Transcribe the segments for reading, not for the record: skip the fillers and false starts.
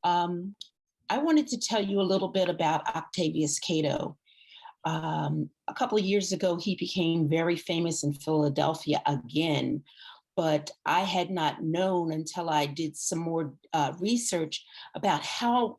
Um, I wanted to tell you a little bit about Octavius Catto. A couple of years ago, he became very famous in Philadelphia again, but I had not known until I did some more research about how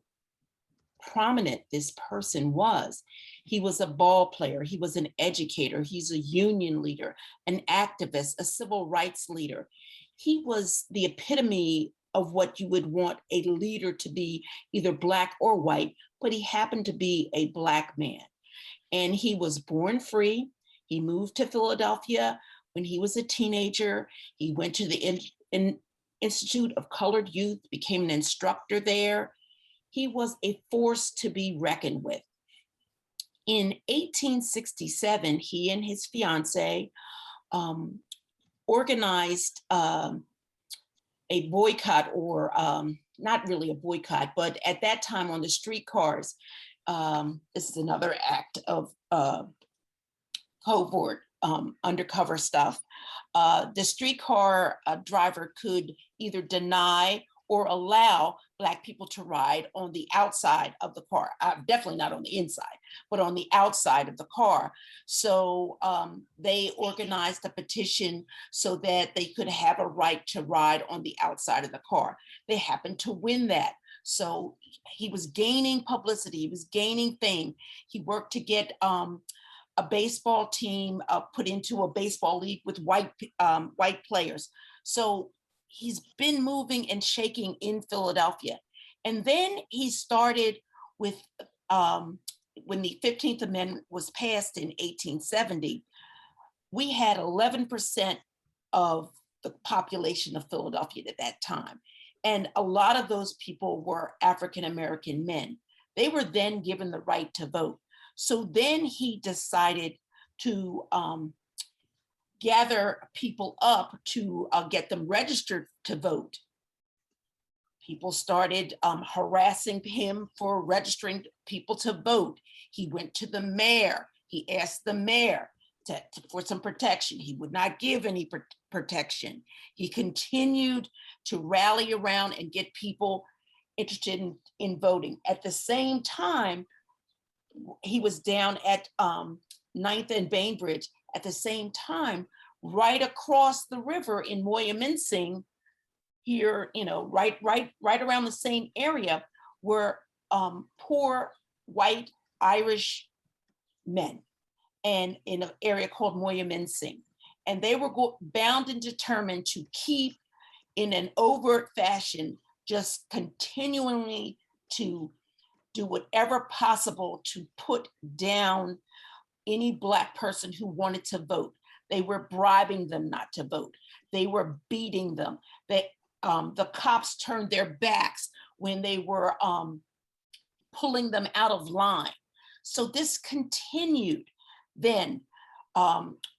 prominent this person was. He was a ball player, he was an educator, he's a union leader, an activist, a civil rights leader. He was the epitome of what you would want a leader to be, either Black or white, but he happened to be a Black man. And he was born free. He moved to Philadelphia when he was a teenager. He went to the Institute of Colored Youth, became an instructor there. He was a force to be reckoned with. In 1867, he and his fiancee organized a boycott, or not really a boycott, but at that time on the streetcars, this is another act of covert undercover stuff. The streetcar driver could either deny or allow Black people to ride on the outside of the car. Definitely not on the inside, but on the outside of the car. So they organized a petition so that they could have a right to ride on the outside of the car. They happened to win that. So he was gaining publicity, he was gaining fame. He worked to get a baseball team put into a baseball league with white players. So he's been moving and shaking in Philadelphia. And then he started with, when the 15th Amendment was passed in 1870, we had 11% of the population of Philadelphia at that time. And a lot of those people were African-American men. They were then given the right to vote. So then he decided to gather people up to get them registered to vote. People started harassing him for registering people to vote. He went to the mayor. He asked the mayor for some protection. He would not give any protection. He continued to rally around and get people interested in voting. At the same time, he was down at 9th and Bainbridge. At the same time, right across the river in Moyamensing, here, right around the same area, were poor white Irish men, and in an area called Moyamensing. And they were bound and determined to keep, in an overt fashion, just continually to do whatever possible to put down any Black person who wanted to vote. They were bribing them not to vote. They were beating them. The cops turned their backs when they were pulling them out of line. So this continued. Then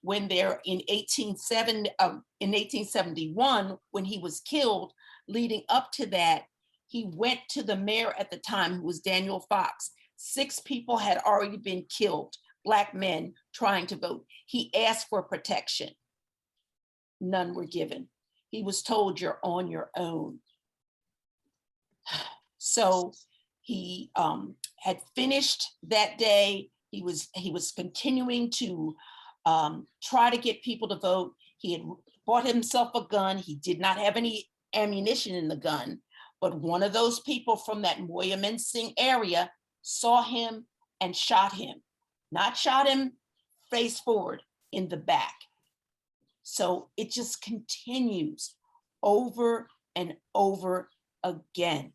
when they're in 1871, when he was killed, leading up to that, he went to the mayor at the time, who was Daniel Fox. 6 people had already been killed, Black men trying to vote. He asked for protection. None were given. He was told, you're on your own. So he had finished that day. He was continuing to try to get people to vote. He had bought himself a gun. He did not have any ammunition in the gun, but one of those people from that Moyamensing area saw him and shot him. Not shot him face forward, in the back. So it just continues over and over again.